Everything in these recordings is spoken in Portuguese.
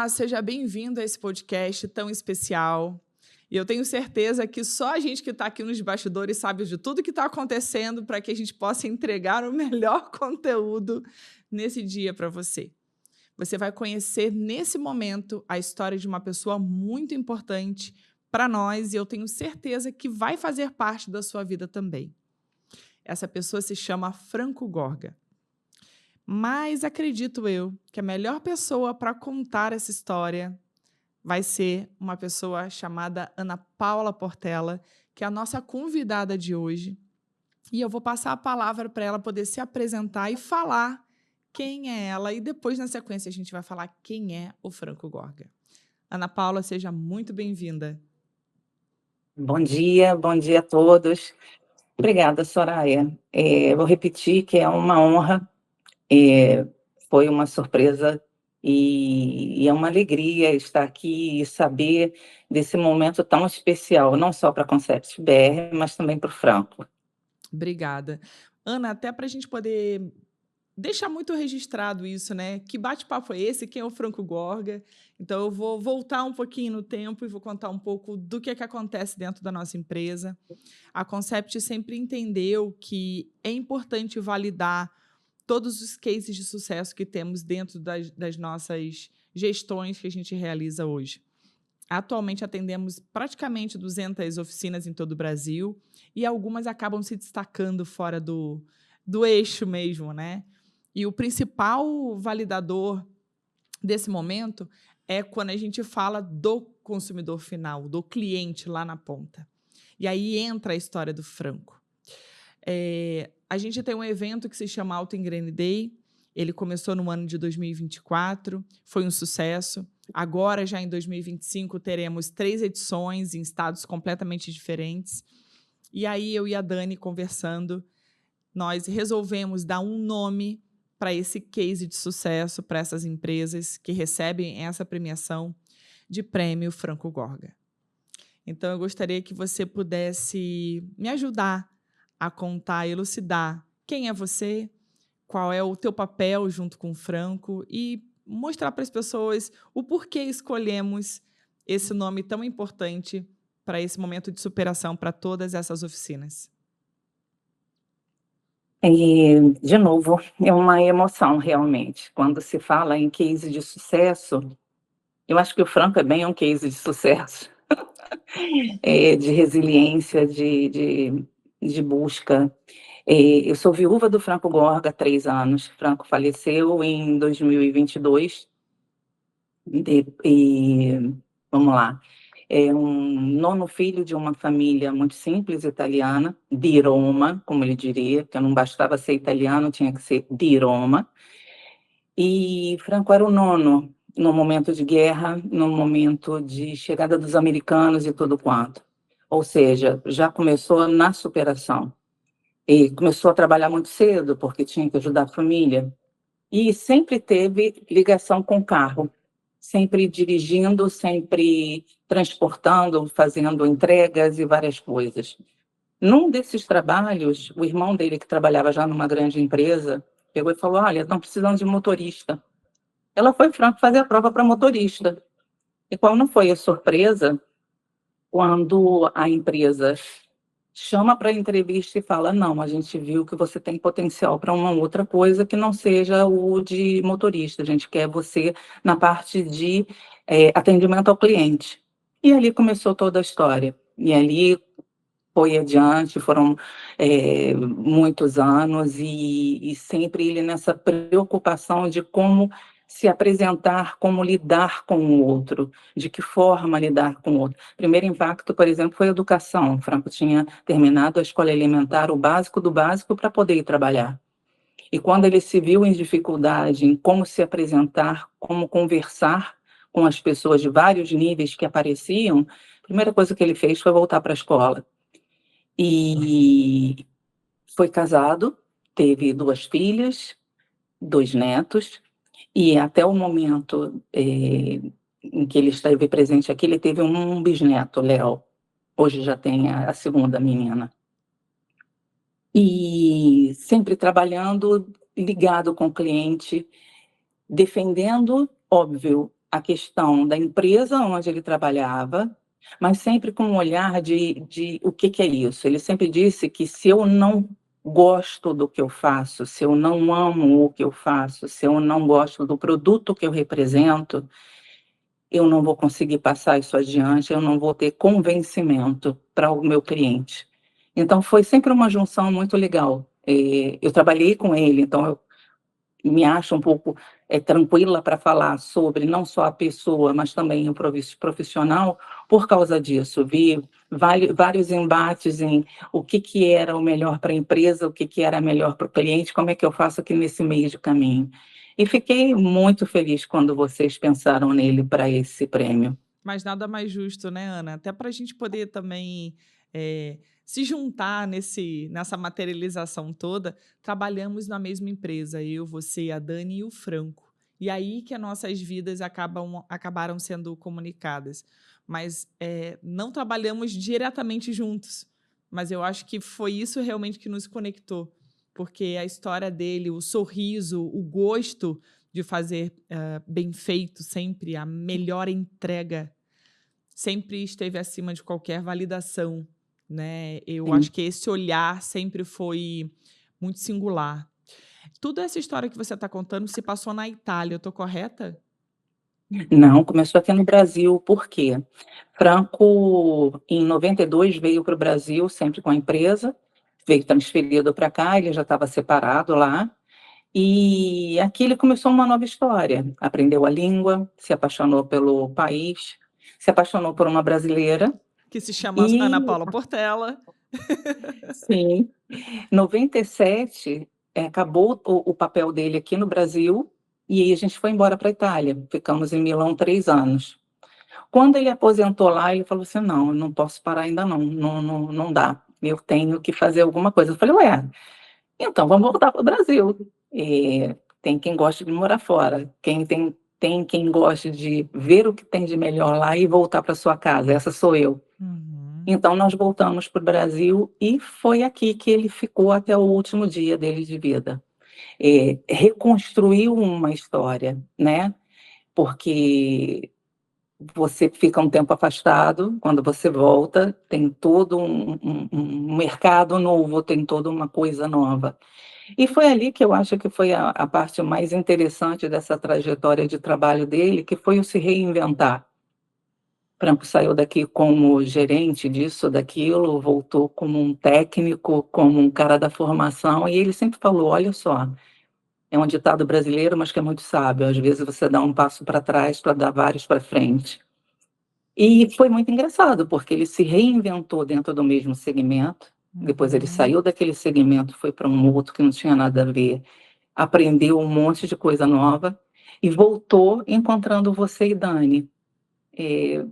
Olá, seja bem-vindo a esse podcast tão especial. E eu tenho certeza que só a gente que está aqui nos bastidores sabe de tudo que está acontecendo para que a gente possa entregar o melhor conteúdo nesse dia para você. Você vai conhecer nesse momento a história de uma pessoa muito importante para nós e eu tenho certeza que vai fazer parte da sua vida também. Essa pessoa se chama Franco Gorga. Mas acredito eu que a melhor pessoa para contar essa história vai ser uma pessoa chamada Ana Paula Portela, que é a nossa convidada de hoje. E eu vou passar a palavra para ela poder se apresentar e falar quem é ela. E depois, na sequência, a gente vai falar quem é o Franco Gorga. Ana Paula, seja muito bem-vinda. Bom dia a todos. Obrigada, Soraya. Vou repetir que é uma honra, foi uma surpresa e é uma alegria estar aqui e saber desse momento tão especial, não só para a Concept BR, mas também para o Franco. Obrigada. Ana, até para a gente poder deixar muito registrado isso, né? Que bate-papo é esse? Quem é o Franco Gorga? Então, eu vou voltar um pouquinho no tempo e vou contar um pouco do que acontece dentro da nossa empresa. A Concept sempre entendeu que é importante validar todos os cases de sucesso que temos dentro das nossas gestões que a gente realiza hoje. Atualmente atendemos praticamente 200 oficinas em todo o Brasil e algumas acabam se destacando fora do eixo mesmo, né? E o principal validador desse momento é quando a gente fala do consumidor final, do cliente lá na ponta. E aí entra a história do Franco. A gente tem um evento que se chama Auto Engrane Day. Ele começou no ano de 2024, foi um sucesso. Agora, já em 2025, teremos 3 edições em estados completamente diferentes. E aí, eu e a Dani conversando, nós resolvemos dar um nome para esse case de sucesso, para essas empresas que recebem essa premiação de prêmio Franco Gorga. Então, eu gostaria que você pudesse me ajudar a contar, elucidar quem é você, qual é o teu papel junto com o Franco e mostrar para as pessoas o porquê escolhemos esse nome tão importante para esse momento de superação para todas essas oficinas. E, de novo, é uma emoção realmente. Quando se fala em case de sucesso, eu acho que o Franco é bem um case de sucesso, de resiliência, de busca. Eu sou viúva do Franco Gorga há 3 anos. Franco faleceu em 2022. Vamos lá. É um nono filho de uma família muito simples italiana, di Roma, como ele diria, porque não bastava ser italiano, tinha que ser di Roma. E Franco era o nono no momento de guerra, no momento de chegada dos americanos e tudo quanto. Ou seja, já começou na superação. E começou a trabalhar muito cedo, porque tinha que ajudar a família. E sempre teve ligação com o carro, sempre dirigindo, sempre transportando, fazendo entregas e várias coisas. Num desses trabalhos, o irmão dele, que trabalhava já numa grande empresa, pegou e falou: olha, estão precisando de motorista. Ela foi Franco fazer a prova para motorista. E qual não foi a surpresa quando a empresa chama para a entrevista e fala: não, a gente viu que você tem potencial para uma outra coisa que não seja o de motorista, a gente quer você na parte de atendimento ao cliente. E ali começou toda a história. E ali foi adiante, foram muitos anos e sempre ele nessa preocupação de como se apresentar, como lidar com o outro, de que forma lidar com o outro. Primeiro impacto, por exemplo, foi a educação. O Franco tinha terminado a escola elementar, o básico do básico, para poder ir trabalhar. E quando ele se viu em dificuldade em como se apresentar, como conversar com as pessoas de vários níveis que apareciam, a primeira coisa que ele fez foi voltar para a escola. E foi casado, teve 2 filhas, 2 netos, e até o momento em que ele esteve presente aqui, ele teve um bisneto, Léo. Hoje já tem a segunda menina. E sempre trabalhando, ligado com o cliente, defendendo, óbvio, a questão da empresa onde ele trabalhava, mas sempre com um olhar de o que que é isso. Ele sempre disse que se eu não gosto do que eu faço, se eu não amo o que eu faço, se eu não gosto do produto que eu represento, eu não vou conseguir passar isso adiante, eu não vou ter convencimento para o meu cliente. Então foi sempre uma junção muito legal. Eu trabalhei com ele, então eu me acho um pouco tranquila para falar sobre não só a pessoa, mas também o profissional, por causa disso. Vi vários embates em o que, que era o melhor para a empresa, o que, que era melhor para o cliente, como é que eu faço aqui nesse meio de caminho. E fiquei muito feliz quando vocês pensaram nele para esse prêmio. Mas nada mais justo, né, Ana? Até para a gente poder também se juntar nessa materialização toda, trabalhamos na mesma empresa, eu, você, a Dani e o Franco. E aí que as nossas vidas acabaram sendo comunicadas. Mas não trabalhamos diretamente juntos. Mas eu acho que foi isso realmente que nos conectou. Porque a história dele, o sorriso, o gosto de fazer bem feito sempre, a melhor entrega sempre esteve acima de qualquer validação, né? Eu Sim. acho que esse olhar sempre foi muito singular. Toda essa história que você está contando se passou na Itália, eu estou correta? Não, começou aqui no Brasil, por quê? Franco, em 92, veio para o Brasil, sempre com a empresa, veio transferido para cá, ele já estava separado lá, e aqui ele começou uma nova história. Aprendeu a língua, se apaixonou pelo país, se apaixonou por uma brasileira, Que se chama Ana e Paula Portela. sim, 97, acabou o papel dele aqui no Brasil, e aí a gente foi embora para a Itália, ficamos em Milão 3 anos. Quando ele aposentou lá, ele falou assim: "Não, eu não posso parar ainda não, não dá, eu tenho que fazer alguma coisa". Eu falei: "Ué, então vamos voltar para o Brasil". Tem quem goste de morar fora, tem quem goste de ver o que tem de melhor lá e voltar para sua casa, essa sou eu. Uhum. Então nós voltamos para o Brasil e foi aqui que ele ficou até o último dia dele de vida. Reconstruiu uma história, né, porque você fica um tempo afastado, quando você volta, tem todo um mercado novo, tem toda uma coisa nova. E foi ali que eu acho que foi a parte mais interessante dessa trajetória de trabalho dele, que foi o se reinventar. Franco saiu daqui como gerente disso, daquilo, voltou como um técnico, como um cara da formação, e ele sempre falou: "Olha só, é um ditado brasileiro, mas que é muito sábio, às vezes você dá um passo para trás para dar vários para frente". E foi muito engraçado, porque ele se reinventou dentro do mesmo segmento, depois ele Uhum. saiu daquele segmento, foi para um outro que não tinha nada a ver, aprendeu um monte de coisa nova e voltou encontrando você e Dani. Eh,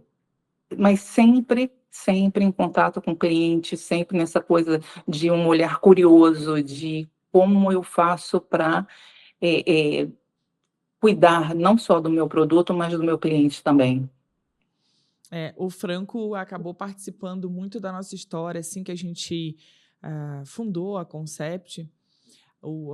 mas sempre, sempre em contato com o cliente, sempre nessa coisa de um olhar curioso, de como eu faço para, cuidar não só do meu produto, mas do meu cliente também. O Franco acabou participando muito da nossa história, assim que a gente fundou a Concept.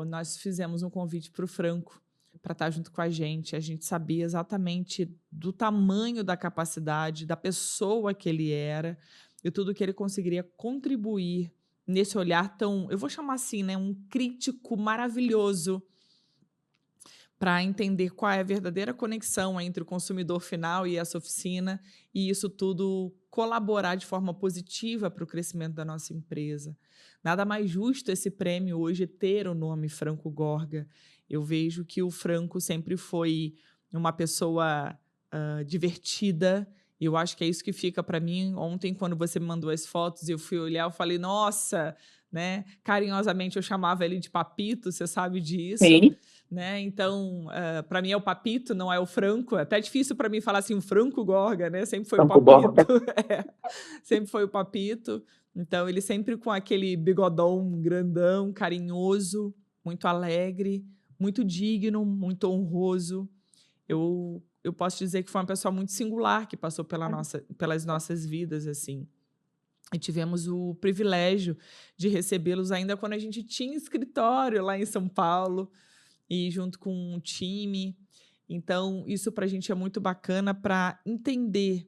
Nós fizemos um convite para o Franco para estar junto com a gente. A gente sabia exatamente do tamanho da capacidade, da pessoa que ele era e tudo que ele conseguiria contribuir nesse olhar tão, eu vou chamar assim, né, um crítico maravilhoso para entender qual é a verdadeira conexão entre o consumidor final e essa oficina, e isso tudo colaborar de forma positiva para o crescimento da nossa empresa. Nada mais justo esse prêmio hoje ter o nome Franco Gorga. Eu vejo que o Franco sempre foi uma pessoa divertida, e eu acho que é isso que fica para mim. Ontem, quando você me mandou as fotos e eu fui olhar, eu falei, nossa, né? Carinhosamente eu chamava ele de Papito, você sabe disso, Sim, né? Então, para mim é o Papito, não é o Franco. É até difícil para mim falar assim, o Franco Gorga, né? Sempre foi o Franco Papito. Borba. É, sempre foi o Papito. Então, ele sempre com aquele bigodão grandão, carinhoso, muito alegre, muito digno, muito honroso. Eu posso dizer que foi uma pessoa muito singular que passou pelas nossas vidas, assim. E tivemos o privilégio de recebê-los ainda quando a gente tinha escritório lá em São Paulo, e junto com um time. Então, isso para a gente é muito bacana para entender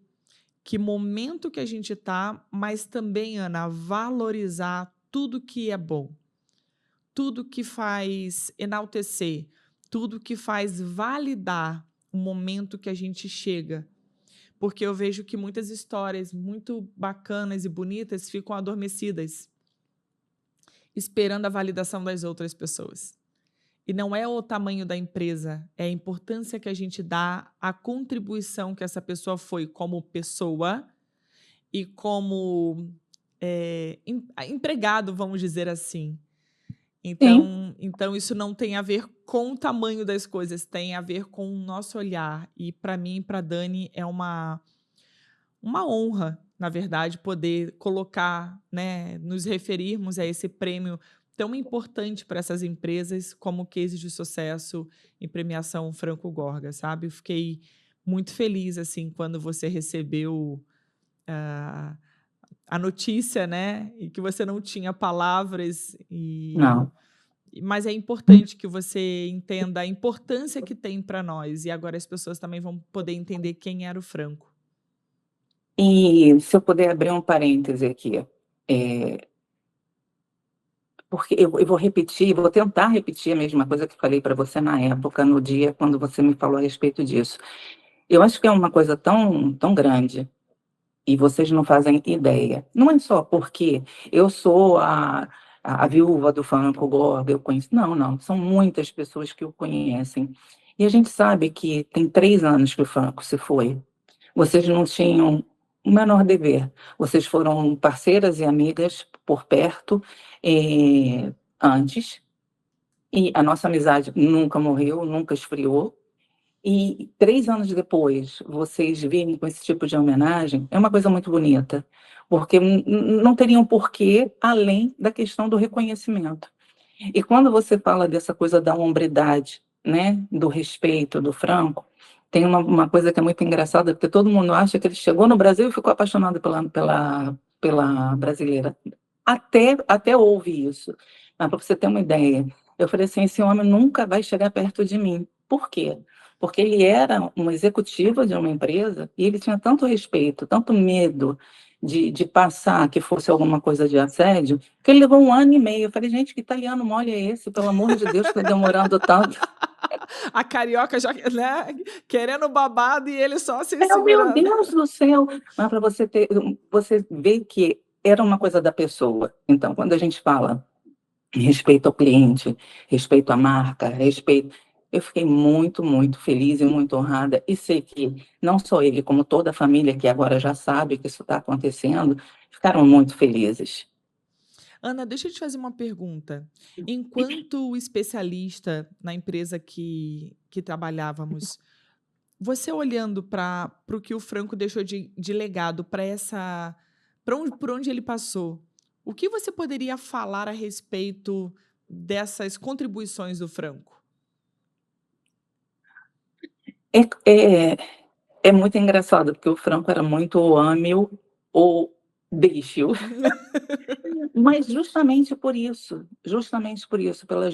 que momento que a gente está, mas também, Ana, valorizar tudo que é bom, tudo que faz enaltecer, tudo que faz validar o momento que a gente chega. Porque eu vejo que muitas histórias muito bacanas e bonitas ficam adormecidas, esperando a validação das outras pessoas. E não é o tamanho da empresa, é a importância que a gente dá à contribuição que essa pessoa foi como pessoa e como empregado, vamos dizer assim. Sim, Então, isso não tem a ver com o tamanho das coisas, tem a ver com o nosso olhar. E para mim e para a Dani é uma honra, na verdade, poder colocar, né, nos referirmos a esse prêmio tão importante para essas empresas como case de sucesso em premiação Franco Gorga, sabe? Eu fiquei muito feliz assim quando você recebeu a, a notícia, né? E que você não tinha palavras não. mas é importante que você entenda a importância que tem para nós e agora as pessoas também vão poder entender quem era o Franco. E se eu puder abrir um parêntese aqui, é, porque eu vou repetir, vou tentar repetir a mesma coisa que falei para você na época, no dia quando você me falou a respeito disso. Eu acho que é uma coisa tão, tão grande, e vocês não fazem ideia. Não é só porque eu sou a viúva do Franco Gorga, eu conheço. Não, não, são muitas pessoas que o conhecem. E a gente sabe que tem 3 anos que o Franco se foi. Vocês não tinham o menor dever. Vocês foram parceiras e amigas por perto, antes, e a nossa amizade nunca morreu, nunca esfriou. E 3 anos depois, vocês virem com esse tipo de homenagem, é uma coisa muito bonita, porque não teriam porquê além da questão do reconhecimento. E quando você fala dessa coisa da hombridade, né, do respeito do Franco, tem uma coisa que é muito engraçada, porque todo mundo acha que ele chegou no Brasil e ficou apaixonado pela brasileira. Até houve isso. Mas para você ter uma ideia, eu falei assim, esse homem nunca vai chegar perto de mim. Por quê? Porque ele era um executivo de uma empresa e ele tinha tanto respeito, tanto medo de passar que fosse alguma coisa de assédio, que ele levou 1 ano e meio. Eu falei, gente, que italiano mole é esse? Pelo amor de Deus, está demorando tanto. A carioca já, né, querendo babado e ele só se Meu segurando. Deus do céu! Mas para você ver que era uma coisa da pessoa. Então, quando a gente fala respeito ao cliente, respeito à marca, respeito. Eu fiquei muito, muito feliz e muito honrada. E sei que não só ele, como toda a família, que agora já sabe que isso está acontecendo, ficaram muito felizes. Ana, deixa eu te fazer uma pergunta. Enquanto especialista na empresa que trabalhávamos, você olhando para o que o Franco deixou de legado para por onde ele passou, o que você poderia falar a respeito dessas contribuições do Franco? É, é, é muito engraçado, porque o Franco era muito ame-o ou deixe-o. Mas justamente por isso, pela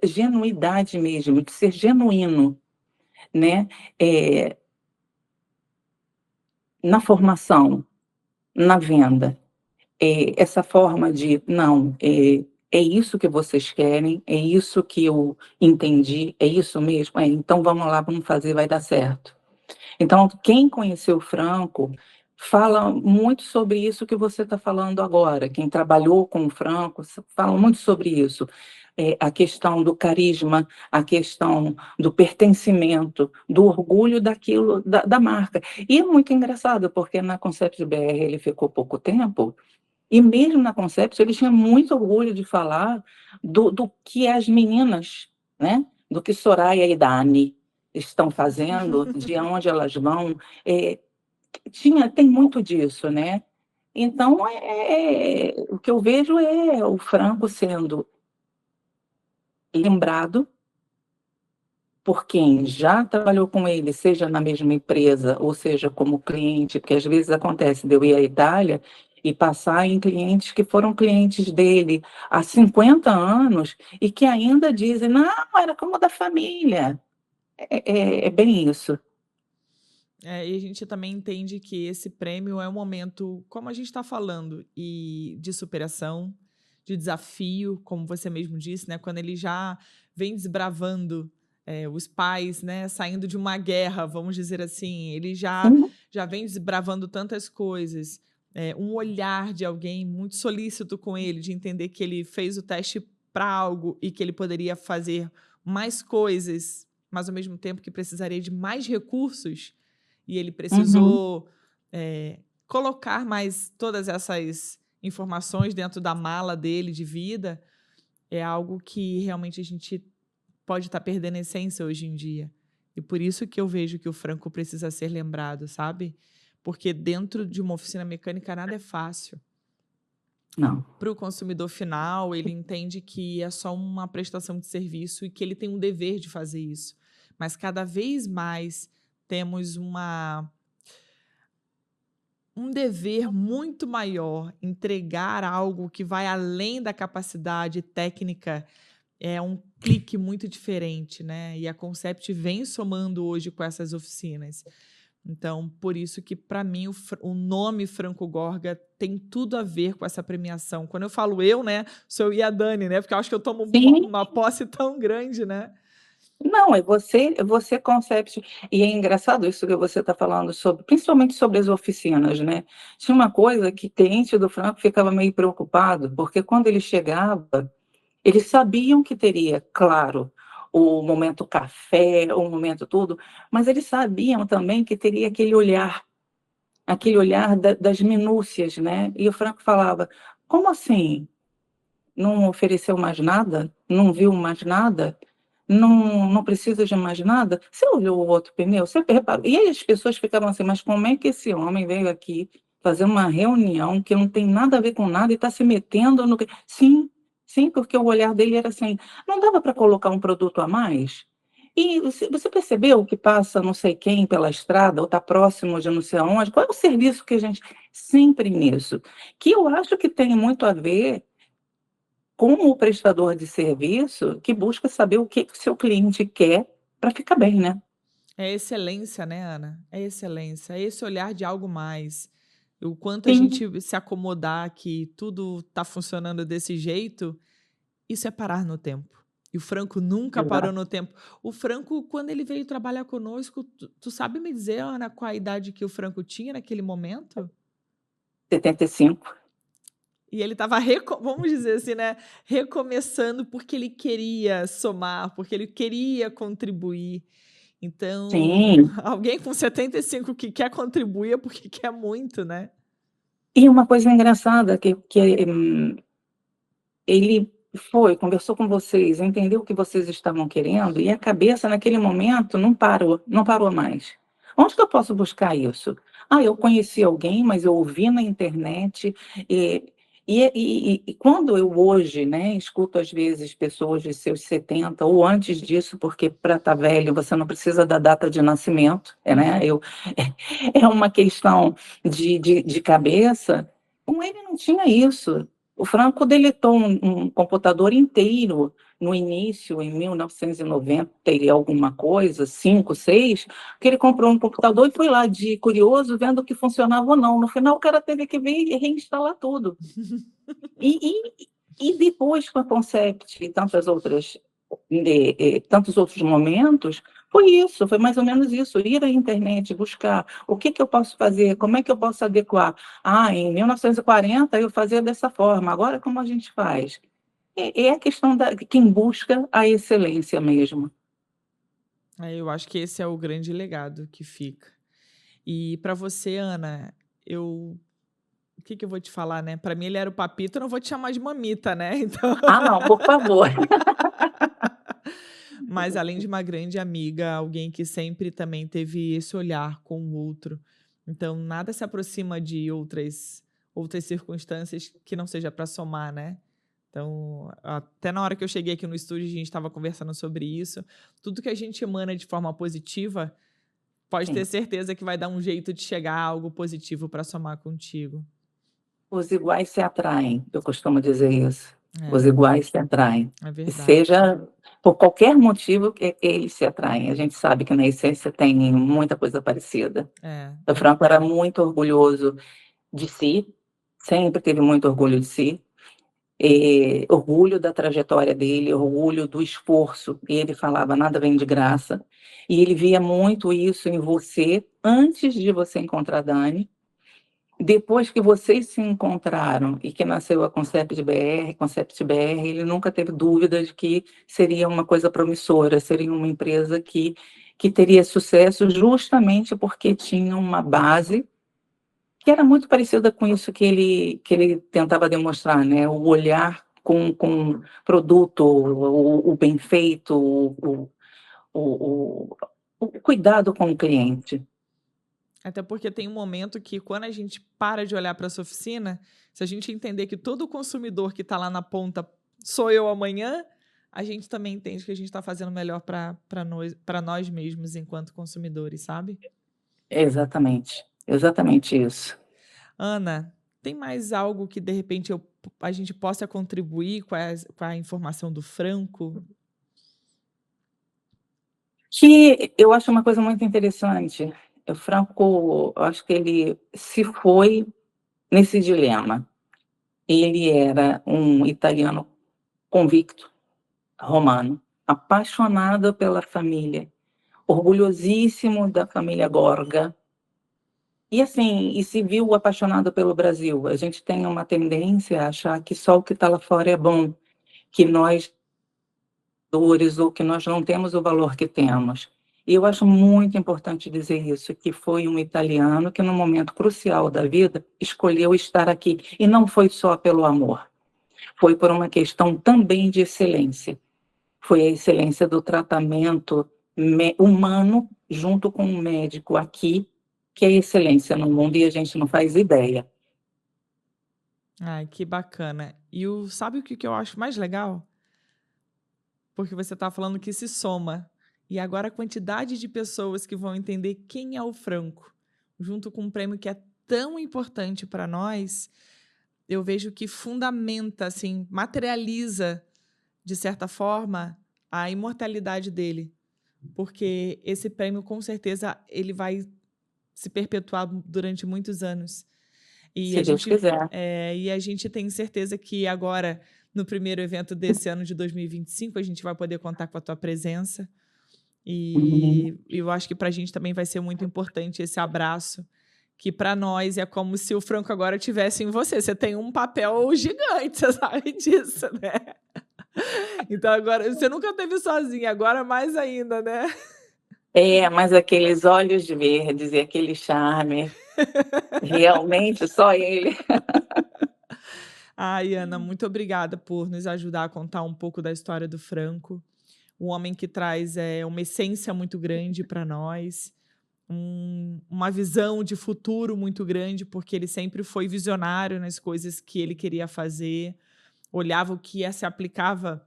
genuidade mesmo, de ser genuíno, né? É, na formação, na venda, essa forma de, não, é isso que vocês querem, é isso que eu entendi, é isso mesmo, então vamos lá, vamos fazer, vai dar certo. Então, quem conheceu o Franco fala muito sobre isso que você está falando agora. Quem trabalhou com o Franco fala muito sobre isso. A questão do carisma, a questão do pertencimento, do orgulho daquilo, da marca. E é muito engraçado, porque na Concept BR ele ficou pouco tempo, e mesmo na Concept ele tinha muito orgulho de falar do que as meninas, né? Do que Soraya e Dani estão fazendo, de onde elas vão. É, tem muito disso, né? Então, o que eu vejo é o Franco sendo lembrado por quem já trabalhou com ele, seja na mesma empresa, ou seja como cliente, porque às vezes acontece de eu ir à Itália e passar em clientes que foram clientes dele há 50 anos e que ainda dizem, não, era como da família. É bem isso. E a gente também entende que esse prêmio é um momento, como a gente está falando, e de superação, de desafio, como você mesmo disse, né? Quando ele já vem desbravando os pais, né? Saindo de uma guerra, vamos dizer assim, ele Sim. já vem desbravando tantas coisas. Um olhar de alguém muito solícito com ele, de entender que ele fez o teste para algo e que ele poderia fazer mais coisas, mas ao mesmo tempo que precisaria de mais recursos e ele Uhum. precisou colocar mais todas essas informações dentro da mala dele de vida, é algo que realmente a gente pode estar perdendo a essência hoje em dia. E por isso que eu vejo que o Franco precisa ser lembrado, sabe? Porque dentro de uma oficina mecânica nada é fácil. Não. Para o consumidor final, ele entende que é só uma prestação de serviço e que ele tem um dever de fazer isso. Mas cada vez mais temos um dever muito maior, entregar algo que vai além da capacidade técnica, é um clique muito diferente, né? E a Concept vem somando hoje com essas oficinas. Então, por isso que, para mim, o nome Franco Gorga tem tudo a ver com essa premiação. Quando eu falo eu, né, sou eu e a Dani, né? Porque eu acho que eu tomo Sim. uma posse tão grande, né? Não, você concept. E é engraçado isso que você está falando sobre, principalmente sobre as oficinas, né? Tinha uma coisa que cliente do Franco ficava meio preocupado, porque quando ele chegava, eles sabiam que teria, claro, o momento café, o momento tudo, mas eles sabiam também que teria aquele olhar das minúcias, né? E o Franco falava: como assim? Não ofereceu mais nada? Não viu mais nada? Não precisa de mais nada? Você olhou o outro pneu? Você reparou? E aí as pessoas ficavam assim, mas como é que esse homem veio aqui fazer uma reunião que não tem nada a ver com nada e está se metendo no que... Sim, sim, porque o olhar dele era assim, não dava para colocar um produto a mais? E você percebeu que passa não sei quem pela estrada ou está próximo de não sei aonde? Qual é o serviço que a gente... Sempre nisso. Que eu acho que tem muito a ver com o prestador de serviço que busca saber o que que o seu cliente quer para ficar bem, né. É excelência, né, Ana? É excelência, é esse olhar de algo mais. O quanto a Sim, gente se acomodar que tudo está funcionando desse jeito, isso é parar no tempo. E o Franco nunca parou exato. no tempo. O Franco, quando ele veio trabalhar conosco, tu sabe me dizer, Ana, qual a idade que o Franco tinha naquele momento? 75. E ele estava, vamos dizer assim, né, recomeçando porque ele queria somar, porque ele queria contribuir. Então, Sim. alguém com 75 que quer contribuir é porque quer muito, né? E uma coisa engraçada ele conversou com vocês, entendeu o que vocês estavam querendo e a cabeça naquele momento não parou mais. Onde que eu posso buscar isso? Ah, eu conheci alguém, mas eu ouvi na internet, e quando eu hoje, né, escuto às vezes pessoas de seus 70 ou antes disso, porque para estar velho você não precisa da data de nascimento, né, é uma questão de cabeça, com ele não tinha isso. O Franco deletou um computador inteiro no início, em 1990 e alguma coisa, 5, 6, que ele comprou um computador e foi lá de curioso vendo que funcionava ou não. No final, o cara teve que vir e reinstalar tudo. E depois, com a Concept e tantos outros momentos, foi mais ou menos isso, ir à internet, buscar o que que eu posso fazer, como é que eu posso adequar. Ah, em 1940 eu fazia dessa forma, agora como a gente faz? É a questão de quem busca a excelência mesmo. Eu acho que esse é o grande legado que fica. E para você, Ana, o que que eu vou te falar, né? Para mim ele era o papito, eu não vou te chamar de mamita, né? Então, Ah, não, por favor. mas além de uma grande amiga, alguém que sempre também teve esse olhar com o outro. Então, nada se aproxima de outras circunstâncias que não seja para somar, né? Então, até na hora que eu cheguei aqui no estúdio, a gente estava conversando sobre isso. Tudo que a gente emana de forma positiva, pode ter Sim, certeza que vai dar um jeito de chegar a algo positivo para somar contigo. os iguais se atraem, eu costumo dizer isso. Os É, iguais se atraem. é E verdade. seja por qualquer motivo que eles se atraem. A gente sabe que na essência tem muita coisa parecida. É, O é, Franco era muito orgulhoso de si, sempre teve muito orgulho de si, orgulho da trajetória dele, orgulho do esforço. Ele falava, nada vem de graça. E ele via muito isso em você antes de você encontrar a Dani. Depois que vocês se encontraram e que nasceu a Concept BR, ele nunca teve dúvida de que seria uma coisa promissora, seria uma empresa que teria sucesso justamente porque tinha uma base que era muito parecida com isso que ele tentava demonstrar, né? O olhar com produto, o bem feito, o, o cuidado com o cliente. até porque tem um momento que, quando a gente para de olhar para essa oficina, se a gente entender que todo consumidor que está lá na ponta sou eu amanhã, a gente também entende que a gente está fazendo melhor para nós mesmos enquanto consumidores, sabe? Exatamente, exatamente isso. Ana, tem mais algo que de repente a gente possa contribuir com a informação do Franco? Que eu acho uma coisa muito interessante. O Franco, eu acho que ele se foi nesse dilema. Ele era um italiano convicto, romano, apaixonado pela família, orgulhosíssimo da família Gorga. E assim, e se viu apaixonado pelo Brasil. A gente tem uma tendência a achar que só o que está lá fora é bom, que nós dores ou que nós não temos o valor que temos. E eu acho muito importante dizer isso, que foi um italiano que, num momento crucial da vida, escolheu estar aqui. E não foi só pelo amor, foi por uma questão também de excelência. Foi a excelência do tratamento humano junto com o médico aqui, que é excelência no mundo e a gente não faz ideia. Ai, que bacana. Sabe o que eu acho mais legal? Porque você está falando que se soma. E agora a quantidade de pessoas que vão entender quem é o Franco, junto com um prêmio que é tão importante para nós, eu vejo que fundamenta, assim, materializa, de certa forma, a imortalidade dele. Porque esse prêmio, com certeza, ele vai se perpetuar durante muitos anos. E Se a Deus gente, quiser. e a gente tem certeza que agora, no primeiro evento desse ano de 2025, a gente vai poder contar com a tua presença. Uhum. E eu acho que para a gente também vai ser muito importante esse abraço, que para nós é como se o Franco agora tivesse em você. Você tem um papel gigante, você sabe disso, né? Então agora, você nunca teve sozinho, agora mais ainda, né? Mas aqueles olhos verdes e aquele charme, realmente só ele. Ai, Ana, muito obrigada por nos ajudar a contar um pouco da história do Franco. Um homem que traz uma essência muito grande para nós, uma visão de futuro muito grande, porque ele sempre foi visionário nas coisas que ele queria fazer, olhava o que se aplicava,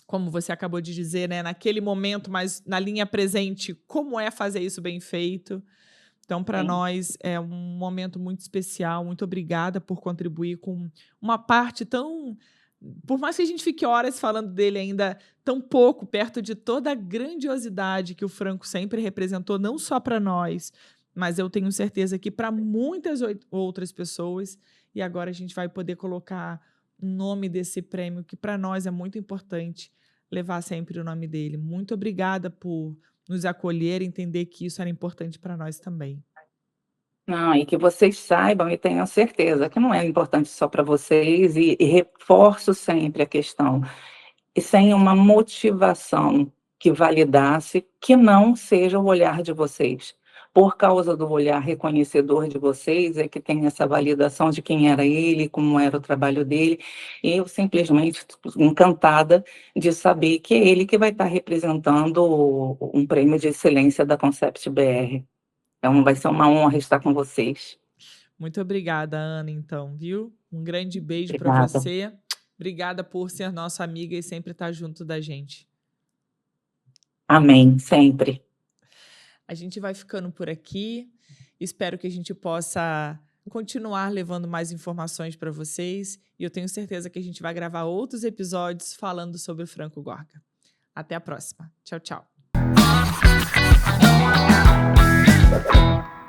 como você acabou de dizer, né, naquele momento, mas na linha presente, como é fazer isso bem feito. Então, para Sim. nós é um momento muito especial. Muito obrigada por contribuir com uma parte tão. Por mais que a gente fique horas falando dele ainda, tão pouco, perto de toda a grandiosidade que o Franco sempre representou, não só para nós, mas eu tenho certeza que para muitas outras pessoas. E agora a gente vai poder colocar o nome desse prêmio, que para nós é muito importante levar sempre o nome dele. Muito obrigada por nos acolher, entender que isso era importante para nós também. Não, e que vocês saibam e tenham certeza que não é importante só para vocês, e reforço sempre a questão, e sem uma motivação que validasse, que não seja o olhar de vocês. Por causa do olhar reconhecedor de vocês, é que tem essa validação de quem era ele, como era o trabalho dele, e eu simplesmente estou encantada de saber que é ele que vai estar representando um prêmio de excelência da Concept BR. Então vai ser uma honra estar com vocês. Muito obrigada, Ana, então, viu? Um grande beijo para Obrigada. você. Obrigada por ser nossa amiga e sempre estar junto da gente. Amém, sempre. A gente vai ficando por aqui. Espero que a gente possa continuar levando mais informações para vocês e eu tenho certeza que a gente vai gravar outros episódios falando sobre o Franco Gorga. Até a próxima. Tchau, tchau.